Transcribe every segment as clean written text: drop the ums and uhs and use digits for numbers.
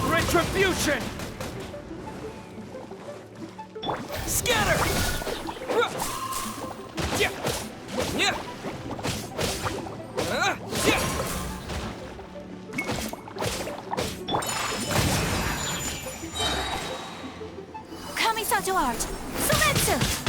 Retribution! Scatter! Kamisato art! Sumetsu!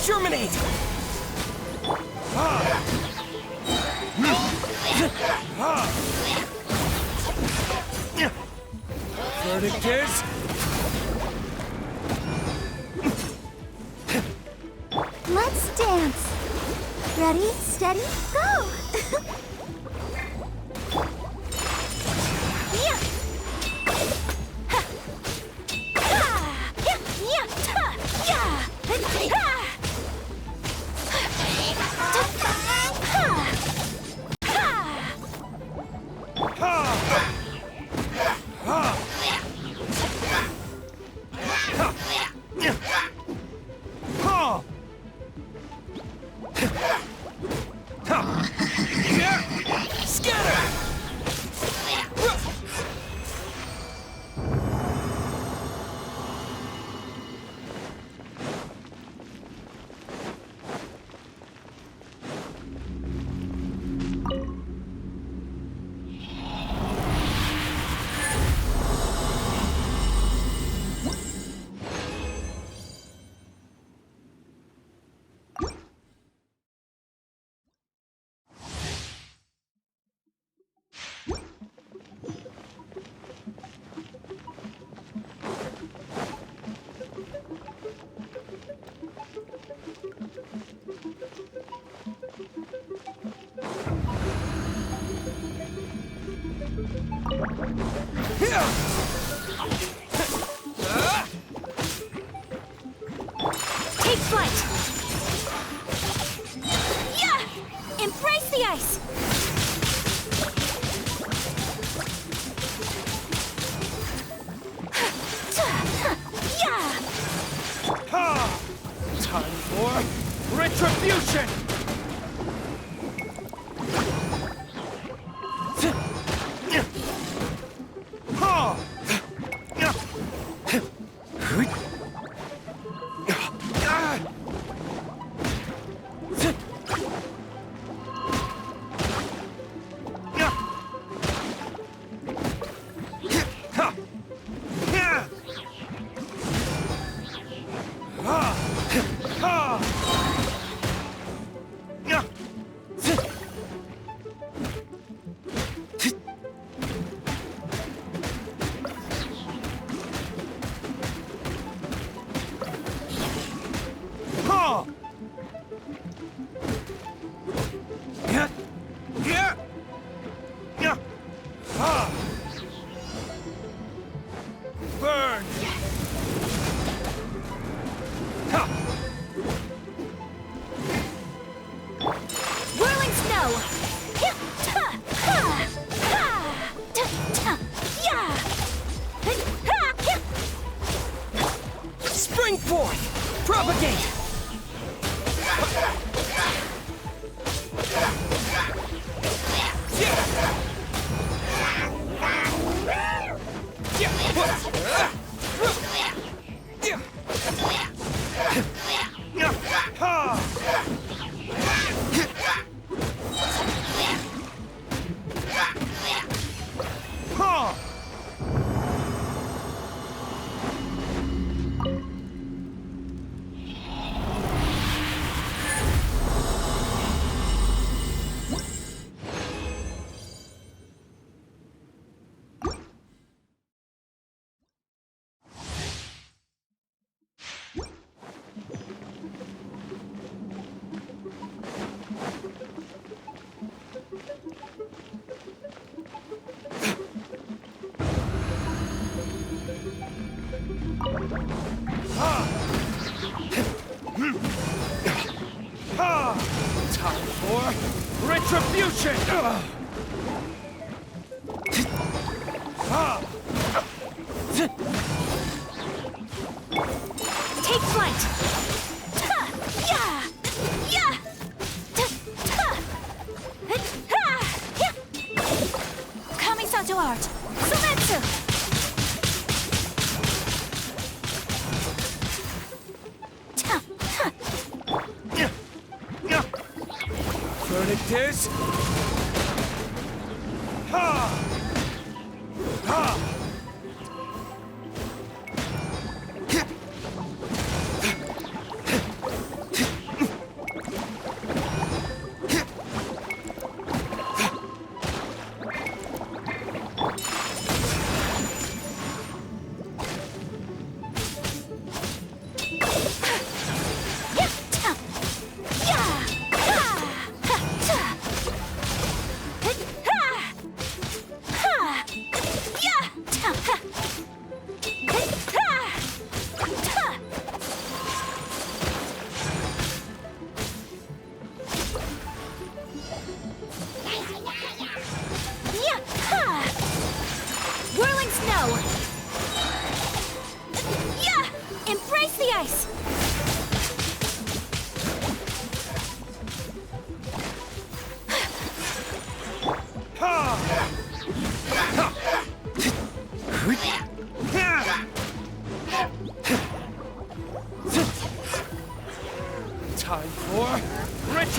Terminate! Verdict is... Let's dance! dance. Ready, steady, go! Yeah. Ha. Ha. Yeah. Yeah. Ha. Yeah. Ha. Take flight! Yeah! Embrace the ice! Yeah! Time for retribution! Burn! Whirling snow! Spring forth! Propagate! Time for retribution! Take flight! Kamisato art! Sumetsu! Verdict is...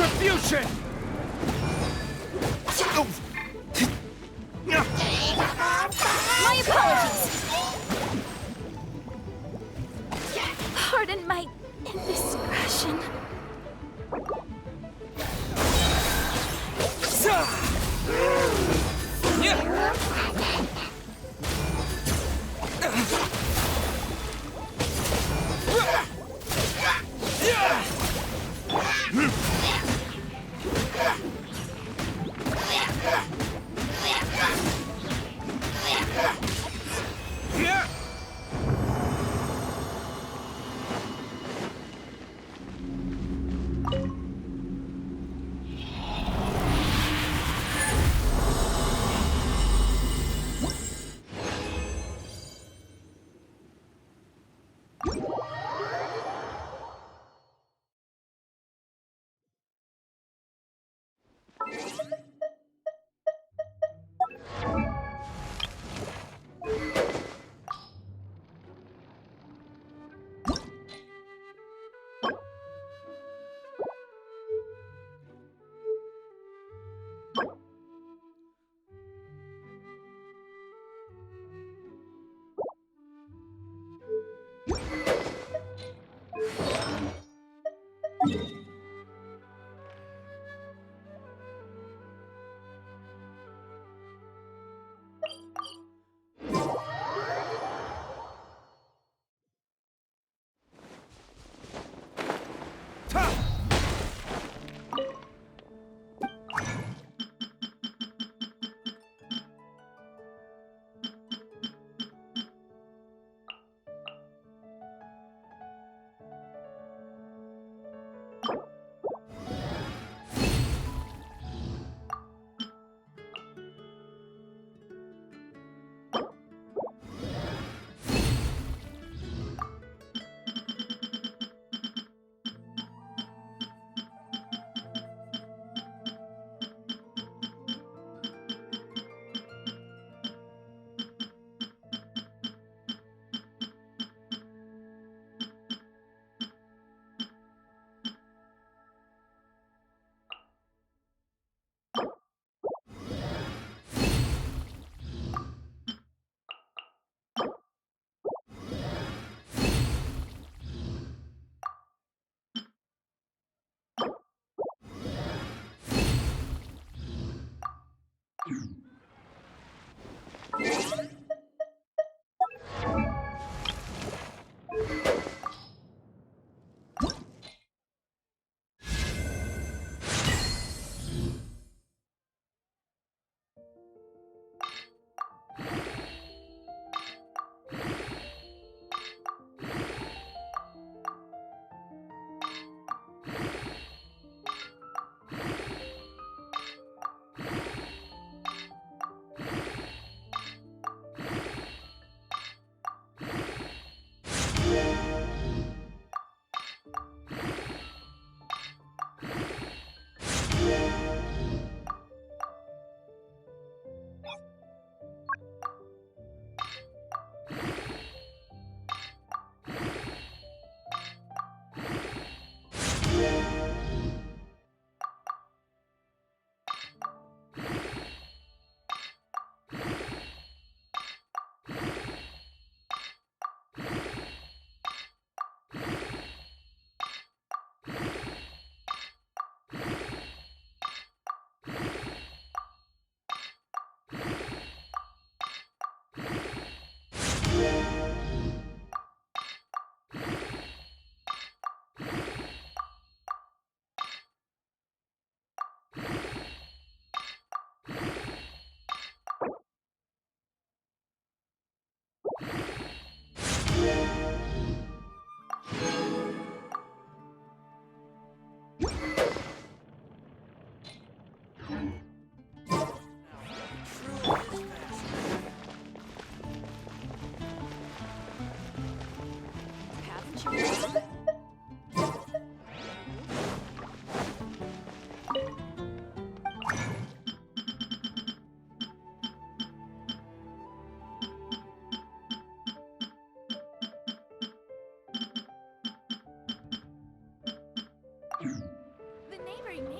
Retribution! My apologies. Pardon my indiscretion.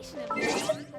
combination of these has the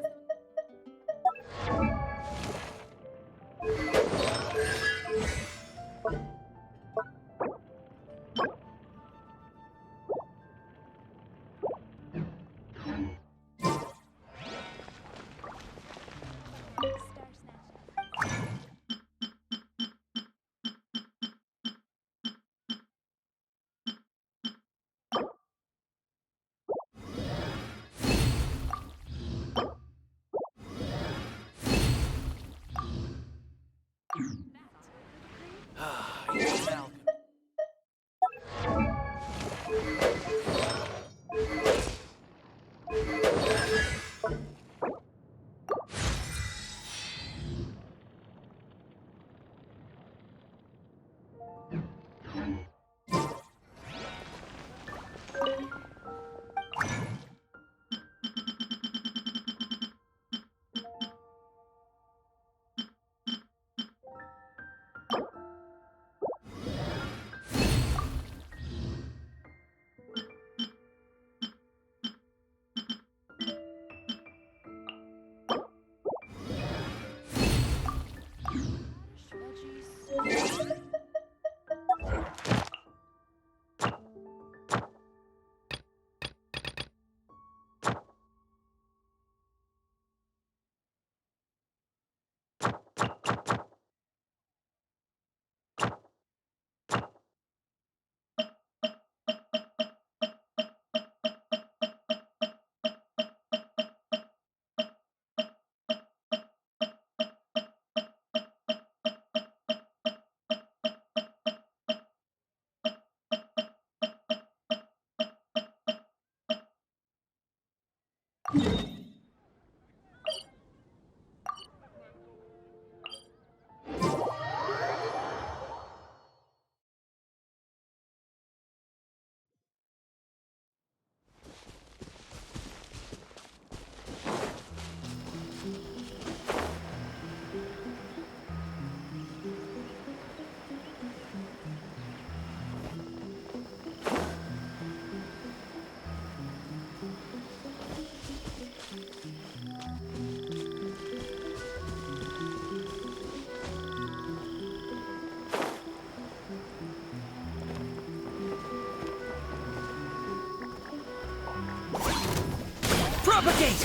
Propagate!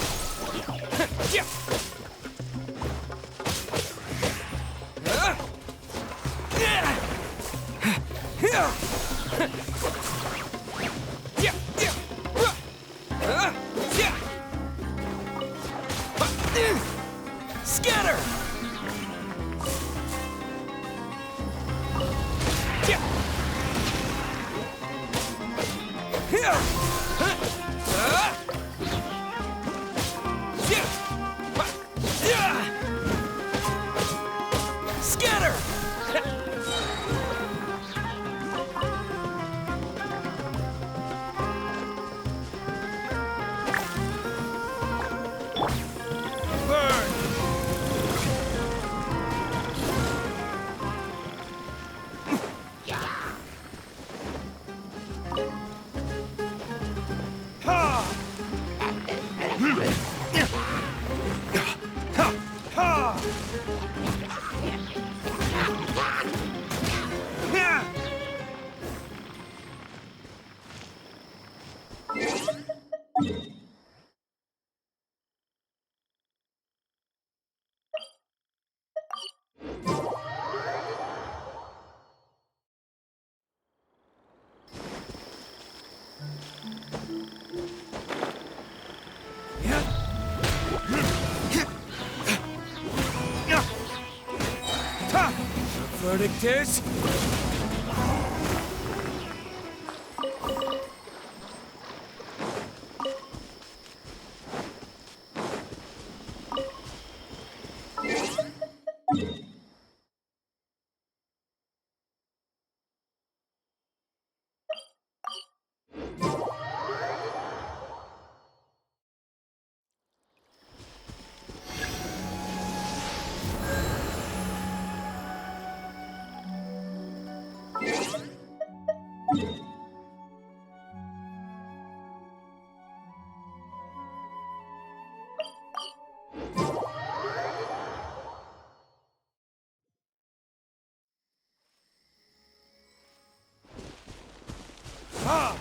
Yeah. Scatter! Scatter! Burn! Ha! Ha! The verdict is... Ha!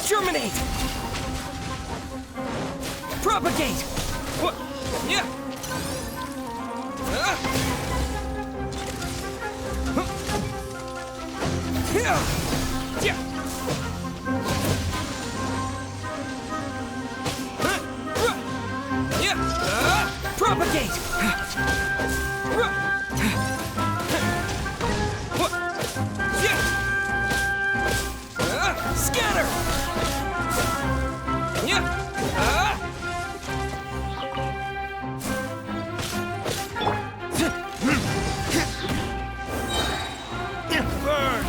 Germinate! Propagate! What? Yeah! Yeah! Yeah! Yeah! Propagate! Scatter! Yeah! Burn!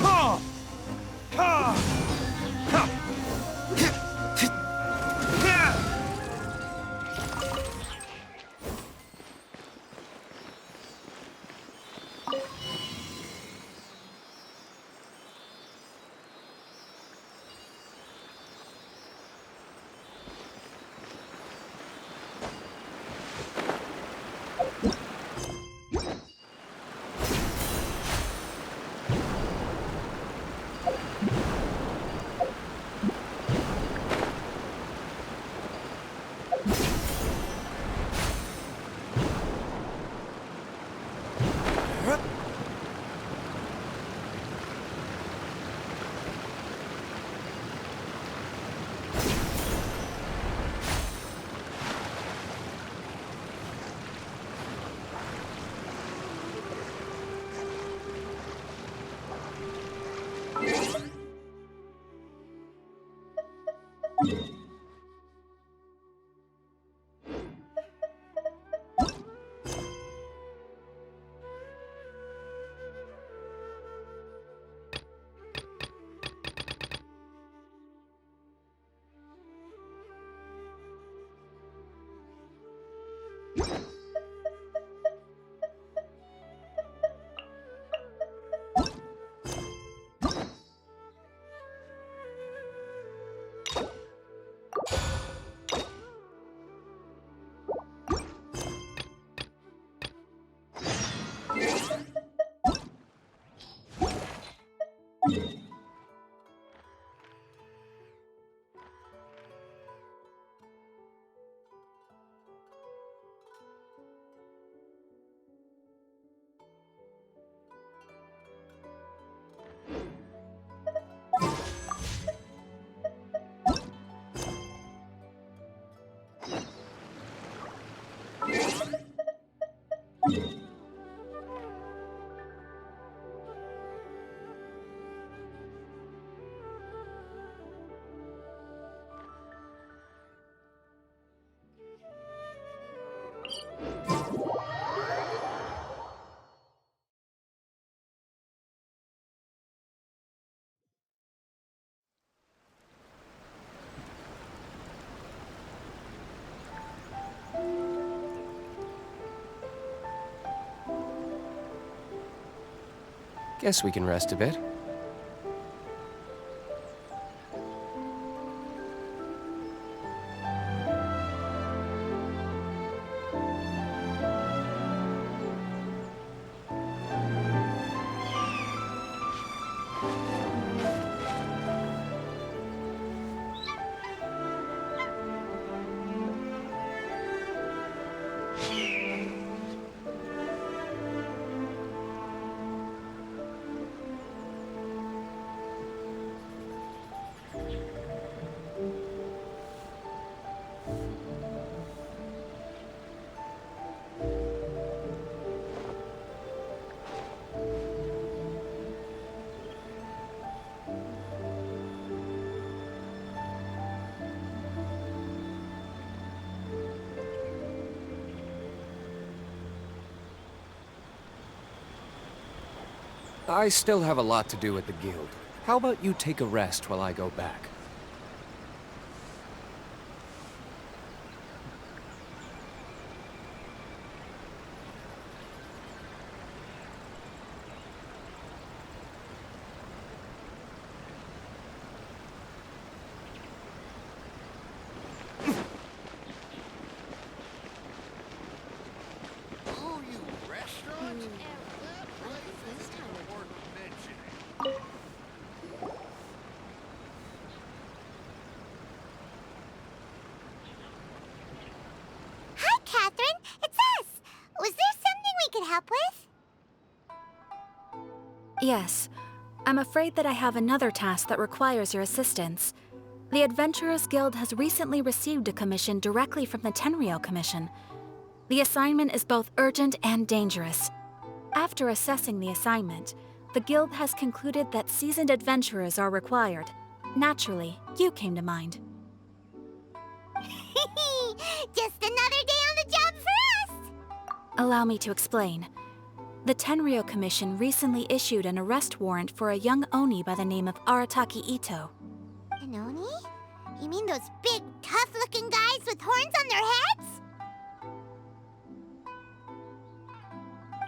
Ha! Ha! Guess we can rest a bit. I still have a lot to do at the guild. How about you take a rest while I go back? Oh, you restaurant? That place isn't even worth mentioning. Hi, Catherine. It's us. Was there something we could help with? Yes. I'm afraid that I have another task that requires your assistance. The Adventurers Guild has recently received a commission directly from the Tenryou Commission. The assignment is both urgent and dangerous. After assessing the assignment, the Guild has concluded that seasoned adventurers are required. Naturally, you came to mind. Just another day on the job for us. Allow me to explain. The Tenryou Commission recently issued an arrest warrant for a young Oni by the name of Arataki Ito. An Oni? You mean those big, tough-looking guys with horns on their heads?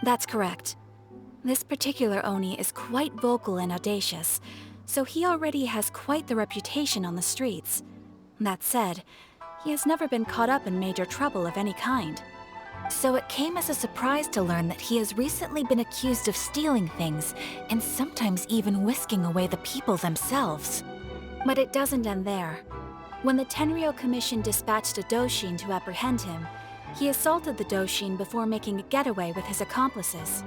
That's correct. This particular Oni is quite vocal and audacious, so he already has quite the reputation on the streets. That said, he has never been caught up in major trouble of any kind. So it came as a surprise to learn that he has recently been accused of stealing things, and sometimes even whisking away the people themselves. But it doesn't end there. When the Tenryou Commission dispatched a Doshin to apprehend him, he assaulted the Doshin before making a getaway with his accomplices.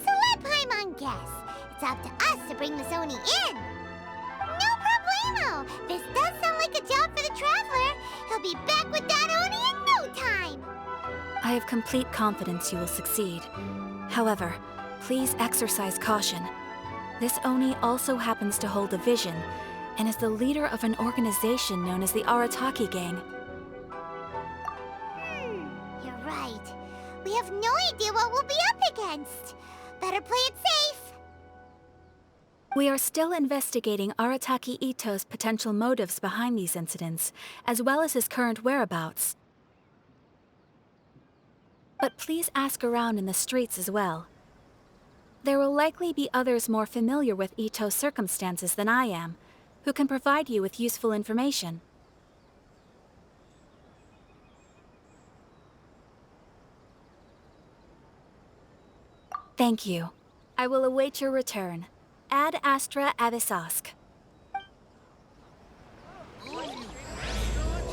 So let Paimon guess. It's up to us to bring this Oni in. No problemo. This does sound like a job for the Traveler. He'll be back with that Oni in no time. I have complete confidence you will succeed. However, please exercise caution. This Oni also happens to hold a vision, and is the leader of an organization known as the Arataki Gang. You're right. We have no idea what we'll be up against. Better play it safe. We are still investigating Arataki Ito's potential motives behind these incidents, as well as his current whereabouts. But please ask around in the streets as well. There will likely be others more familiar with Ito's circumstances than I am, who can provide you with useful information. Thank you. I will await your return. Ad Astra Avisask. Oh, you restaurant?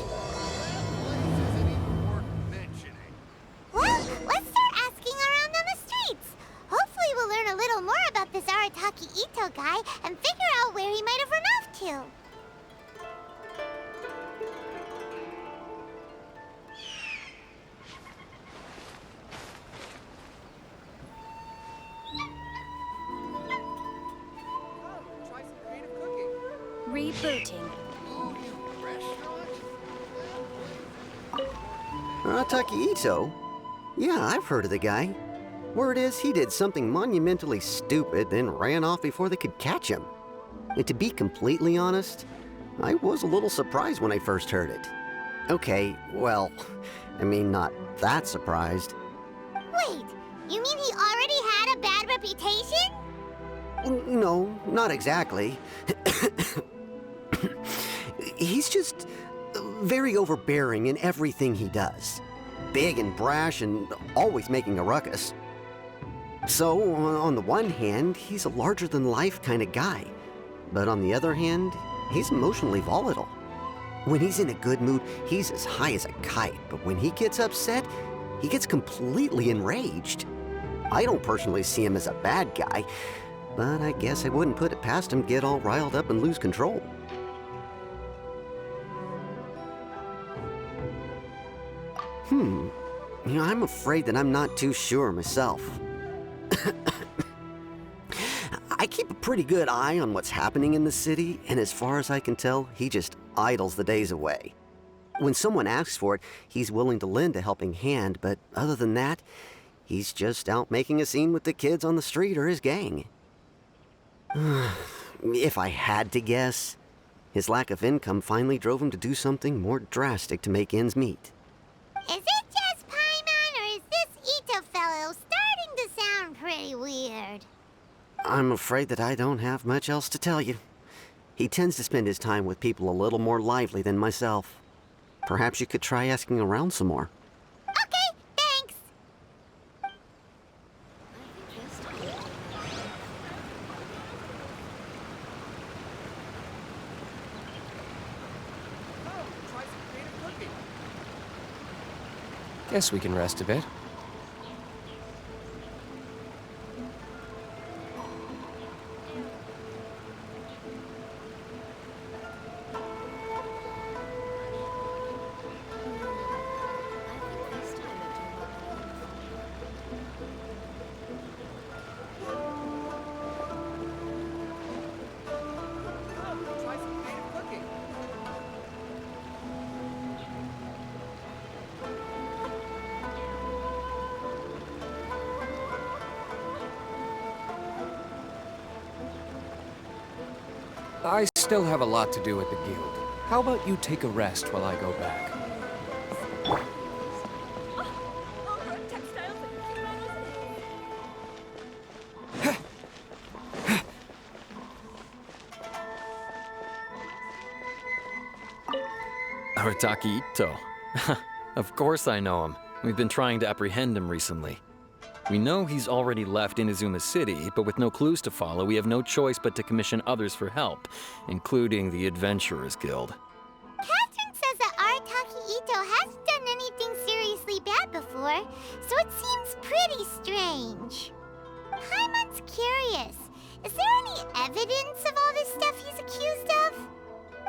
That place isn't even worth mentioning. Well, let's start asking around on the streets. Hopefully we'll learn a little more about this Arataki Ito guy and figure out where he might have run off to. Try some creative cooking. Rebooting. Oh, you restaurant? Arataki Ito? Yeah, I've heard of the guy. Word is he did something monumentally stupid, then ran off before they could catch him. And to be completely honest, I was a little surprised when I first heard it. Okay, well, I mean, not that surprised. Wait, you mean he already had a bad reputation? No, not exactly. He's just very overbearing in everything he does. Big and brash and always making a ruckus. So, on the one hand, he's a larger-than-life kind of guy. But on the other hand, he's emotionally volatile. When he's in a good mood, he's as high as a kite. But when he gets upset, he gets completely enraged. I don't personally see him as a bad guy, but I guess I wouldn't put it past him to get all riled up and lose control. I'm afraid that I'm not too sure myself. I keep a pretty good eye on what's happening in the city, and as far as I can tell, he just idles the days away. When someone asks for it, he's willing to lend a helping hand, but other than that, he's just out making a scene with the kids on the street or his gang. If I had to guess, his lack of income finally drove him to do something more drastic to make ends meet. Is it just Paimon, or is this Ito fellow starting to sound pretty weird? I'm afraid that I don't have much else to tell you. He tends to spend his time with people a little more lively than myself. Perhaps you could try asking around some more. Okay, thanks. Oh, try some creative cooking. Guess we can rest a bit. Oh, try some creative cooking. I still have a lot to do at the guild. How about you take a rest while I go back? Arataki Ito. Of course I know him. We've been trying to apprehend him recently. We know he's already left Inazuma City, but with no clues to follow, we have no choice but to commission others for help, including the Adventurers Guild. Catherine says that Arataki Ito hasn't done anything seriously bad before, so it seems pretty strange. Paimon's curious. Is there any evidence of all this stuff he's accused of?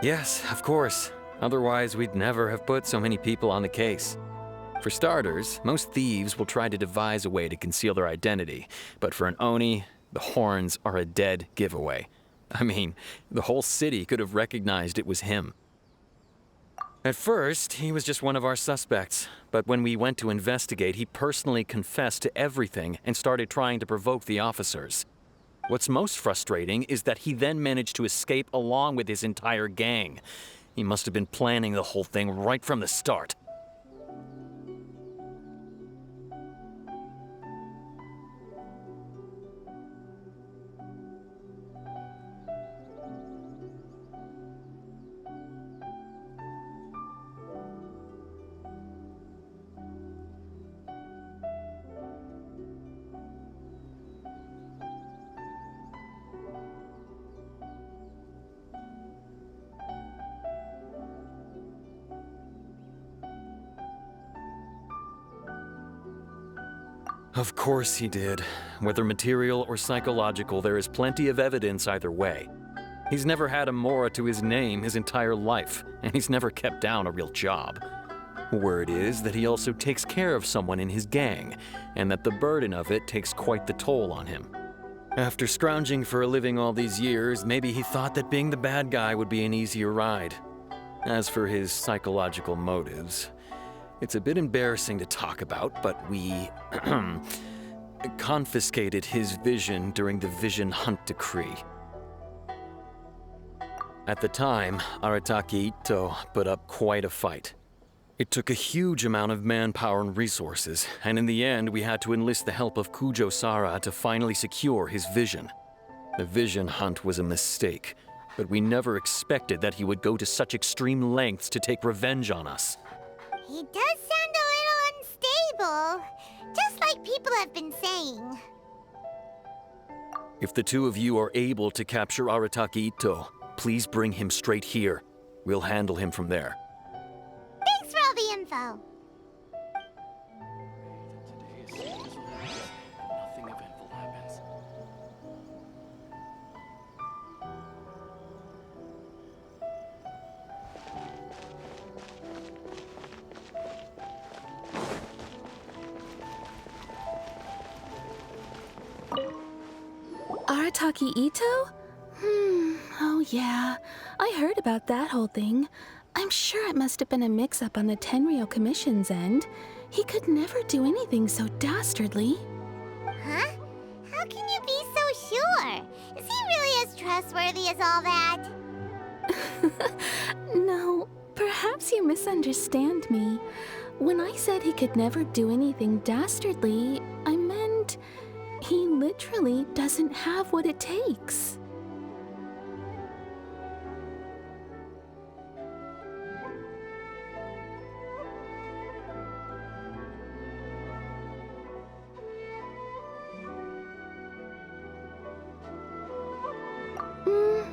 Yes, of course. Otherwise, we'd never have put so many people on the case. For starters, most thieves will try to devise a way to conceal their identity, but for an Oni, the horns are a dead giveaway. I mean, the whole city could have recognized it was him. At first, he was just one of our suspects, but when we went to investigate, he personally confessed to everything and started trying to provoke the officers. What's most frustrating is that he then managed to escape along with his entire gang. He must have been planning the whole thing right from the start. Of course he did. Whether material or psychological, there is plenty of evidence either way. He's never had a Mora to his name his entire life, and he's never kept down a real job. Word is that he also takes care of someone in his gang, and that the burden of it takes quite the toll on him. After scrounging for a living all these years, maybe he thought that being the bad guy would be an easier ride. As for his psychological motives, it's a bit embarrassing to talk about, but we confiscated his vision during the Vision Hunt Decree. At the time, Arataki Ito put up quite a fight. It took a huge amount of manpower and resources, and in the end, we had to enlist the help of Kujo Sara to finally secure his vision. The vision hunt was a mistake, but we never expected that he would go to such extreme lengths to take revenge on us. He does sound a little unstable, just like people have been saying. If the two of you are able to capture Arataki Ito, please bring him straight here. We'll handle him from there. Thanks for all the info. Nothing eventful happens. Arataki Ito? Oh yeah. I heard about that whole thing. I'm sure it must have been a mix-up on the Tenryou Commission's end. He could never do anything so dastardly. Huh? How can you be so sure? Is he really as trustworthy as all that? No, perhaps you misunderstand me. When I said he could never do anything dastardly, I meant he literally doesn't have what it takes.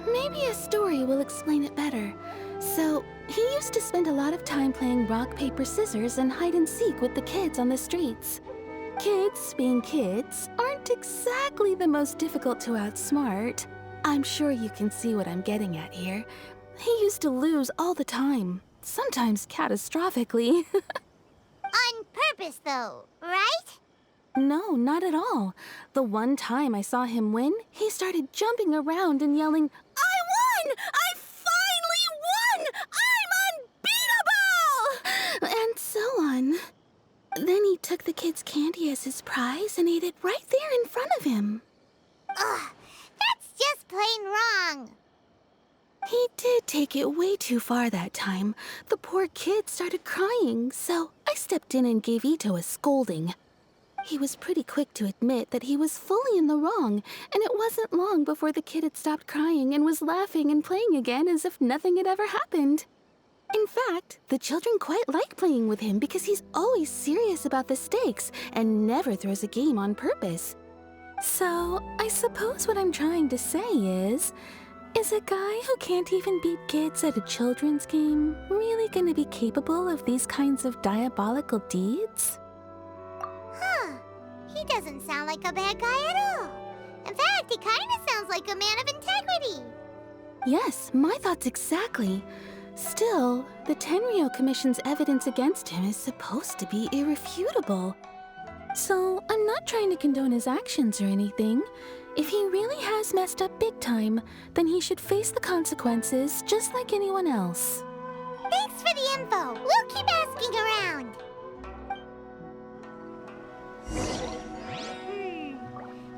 Maybe a story will explain it better. So, he used to spend a lot of time playing rock, paper, scissors and hide and seek with the kids on the streets. Kids, being kids, aren't exactly the most difficult to outsmart. I'm sure you can see what I'm getting at here. He used to lose all the time, sometimes catastrophically. On purpose, though, right? No, not at all. The one time I saw him win, he started jumping around and yelling, "I won! I finally won! I'm unbeatable!" And so on. Then he took the kid's candy as his prize and ate it right there in front of him. Ugh, that's just plain wrong. He did take it way too far that time. The poor kid started crying, so I stepped in and gave Ito a scolding. He was pretty quick to admit that he was fully in the wrong, and it wasn't long before the kid had stopped crying and was laughing and playing again as if nothing had ever happened. In fact, the children quite like playing with him because he's always serious about the stakes and never throws a game on purpose. So, I suppose what I'm trying to say is a guy who can't even beat kids at a children's game really gonna be capable of these kinds of diabolical deeds? Huh. He doesn't sound like a bad guy at all. In fact, he kind of sounds like a man of integrity. Yes, my thoughts exactly. Still, the Tenryou Commission's evidence against him is supposed to be irrefutable. So, I'm not trying to condone his actions or anything. If he really has messed up big time, then he should face the consequences just like anyone else. Thanks for the info. We'll keep asking around.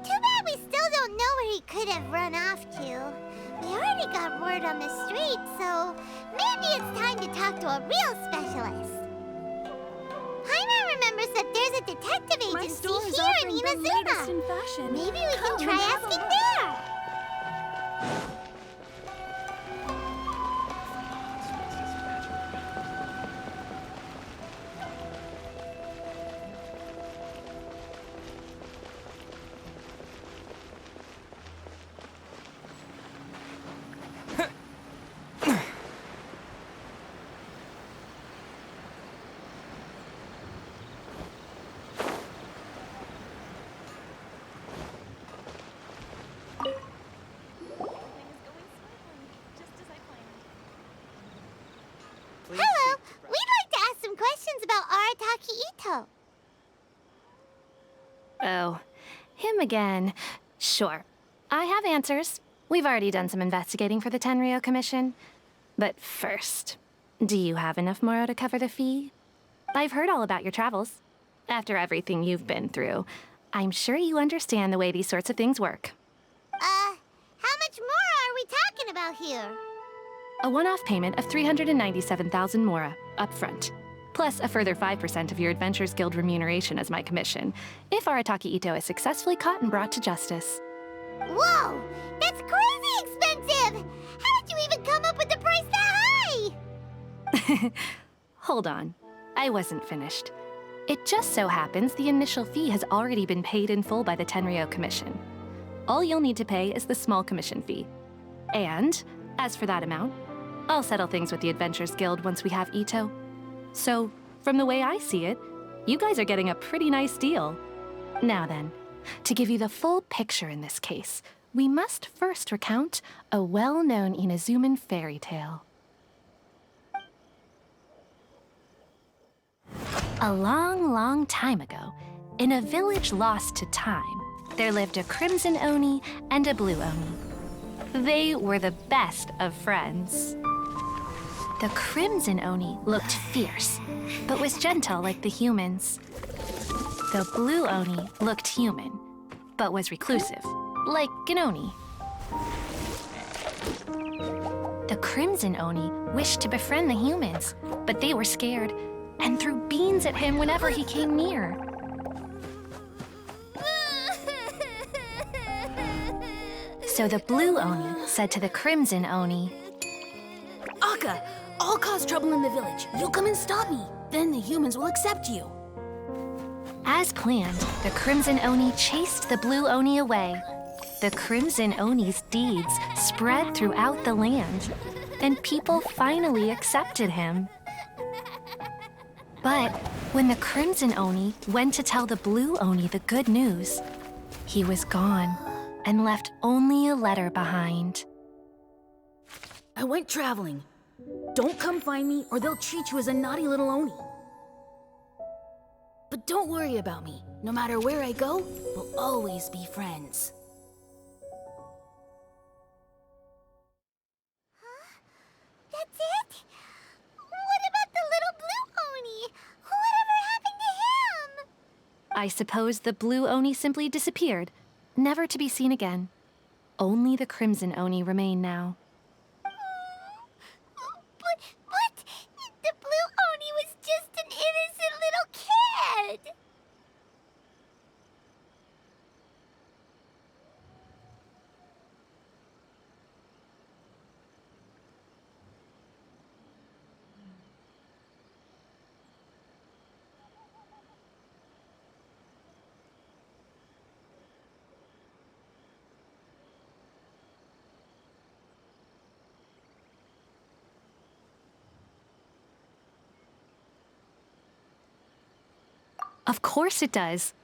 Too bad we still don't know where he could have run off to. We already got word on the street, so maybe it's time to talk to a real specialist. Paimon remembers that there's a detective agency here in Inazuma. Maybe we can try asking there. Hello, we'd like to ask some questions about Arataki Ito. Oh, him again. Sure. I have answers. We've already done some investigating for the Tenryou Commission. But first, do you have enough Moro to cover the fee? I've heard all about your travels. After everything you've been through, I'm sure you understand the way these sorts of things work. How much more are we talking about here? A one-off payment of 397,000 Mora, up front. plus a further 5% of your Adventures Guild remuneration as my commission, if Arataki Ito is successfully caught and brought to justice. Whoa! That's crazy expensive! How did you even come up with the price that high? Hold on. I wasn't finished. It just so happens the initial fee has already been paid in full by the Tenryou Commission. All you'll need to pay is the small commission fee. And, as for that amount, I'll settle things with the Adventures Guild once we have Ito. So, from the way I see it, you guys are getting a pretty nice deal. Now then, to give you the full picture in this case, we must first recount a well-known Inazuman fairy tale. A long, long time ago, in a village lost to time, there lived a crimson Oni and a blue Oni. They were the best of friends. The crimson Oni looked fierce, but was gentle like the humans. The blue Oni looked human, but was reclusive, like an Oni. The crimson Oni wished to befriend the humans, but they were scared and threw beans at him whenever he came near. So the blue Oni said to the crimson Oni, Akka, I'll cause trouble in the village. You come and stop me. Then the humans will accept you. As planned, the crimson Oni chased the blue Oni away. The crimson Oni's deeds spread throughout the land, and people finally accepted him. But when the crimson Oni went to tell the blue Oni the good news, he was gone and left only a letter behind. I went traveling. Don't come find me or they'll treat you as a naughty little Oni. But don't worry about me. No matter where I go, we'll always be friends. That's it? What about the little blue Oni? Whatever happened to him? I suppose the blue Oni simply disappeared, never to be seen again. Only the crimson Oni remain now. But the blue Oni was just an innocent little kid. Of course it does.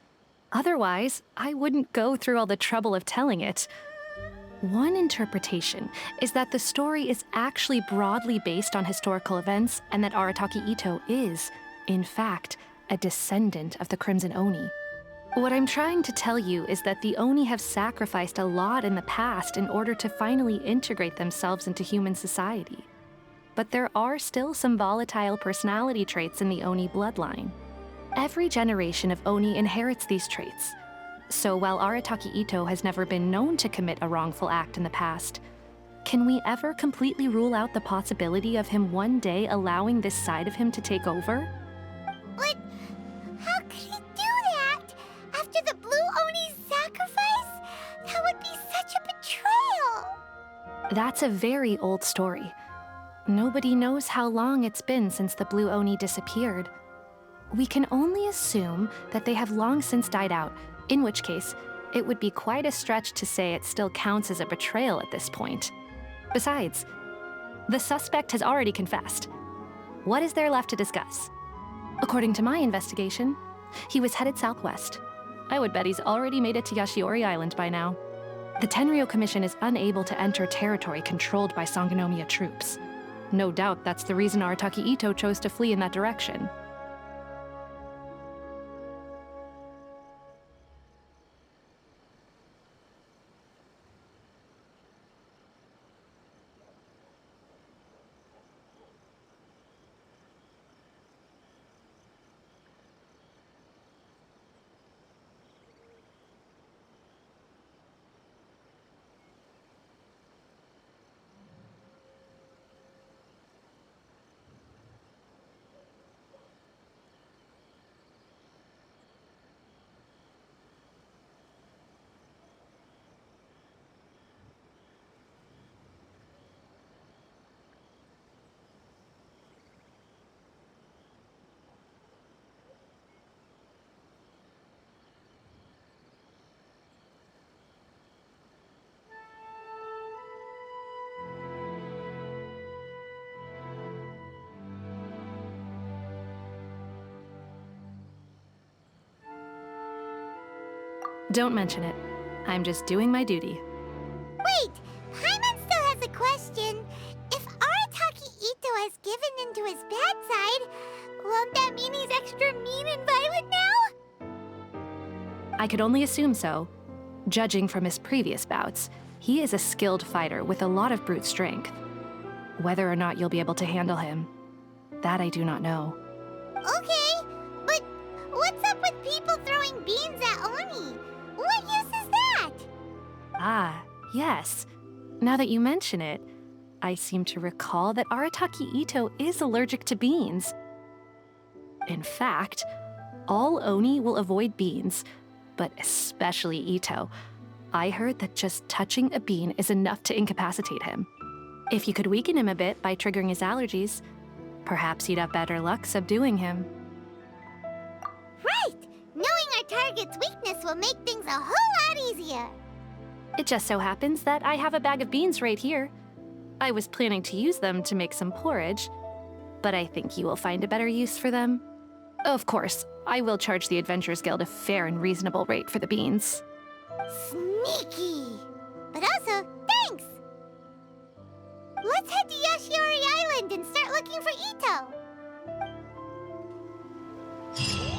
Otherwise, I wouldn't go through all the trouble of telling it. One interpretation is that the story is actually broadly based on historical events and that Arataki Ito is, in fact, a descendant of the Crimson Oni. What I'm trying to tell you is that the Oni have sacrificed a lot in the past in order to finally integrate themselves into human society. But there are still some volatile personality traits in the Oni bloodline. Every generation of Oni inherits these traits. So while Arataki Ito has never been known to commit a wrongful act in the past, can we ever completely rule out the possibility of him one day allowing this side of him to take over? But how could he do that? After the blue Oni's sacrifice? That would be such a betrayal. That's a very old story. Nobody knows how long it's been since the blue Oni disappeared. We can only assume that they have long since died out, in which case, it would be quite a stretch to say it still counts as a betrayal at this point. Besides, the suspect has already confessed. What is there left to discuss? According to my investigation, he was headed southwest. I would bet he's already made it to Yashiori Island by now. The Tenryou Commission is unable to enter territory controlled by Sangonomiya troops. No doubt that's the reason Arataki Ito chose to flee in that direction. Don't mention it. I'm just doing my duty. Wait, Paimon still has a question. If Arataki Ito has given into his bad side, won't that mean he's extra mean and violent now? I could only assume so. Judging from his previous bouts, he is a skilled fighter with a lot of brute strength. Whether or not you'll be able to handle him, that I do not know. Okay, but what's up with people throwing beans at Oni? What use is that? Ah, yes. Now that you mention it, I seem to recall that Arataki Ito is allergic to beans. In fact, all Oni will avoid beans, but especially Ito. I heard that just touching a bean is enough to incapacitate him. If you could weaken him a bit by triggering his allergies, perhaps you'd have better luck subduing him. Right! Knowing our target's weakness will make things a whole lot easier. It just so happens that I have a bag of beans right here. I was planning to use them to make some porridge, but I think you will find a better use for them. Of course, I will charge the Adventurers Guild a fair and reasonable rate for the beans. Sneaky! But also, thanks! Let's head to Yashiori Island and start looking for Ito!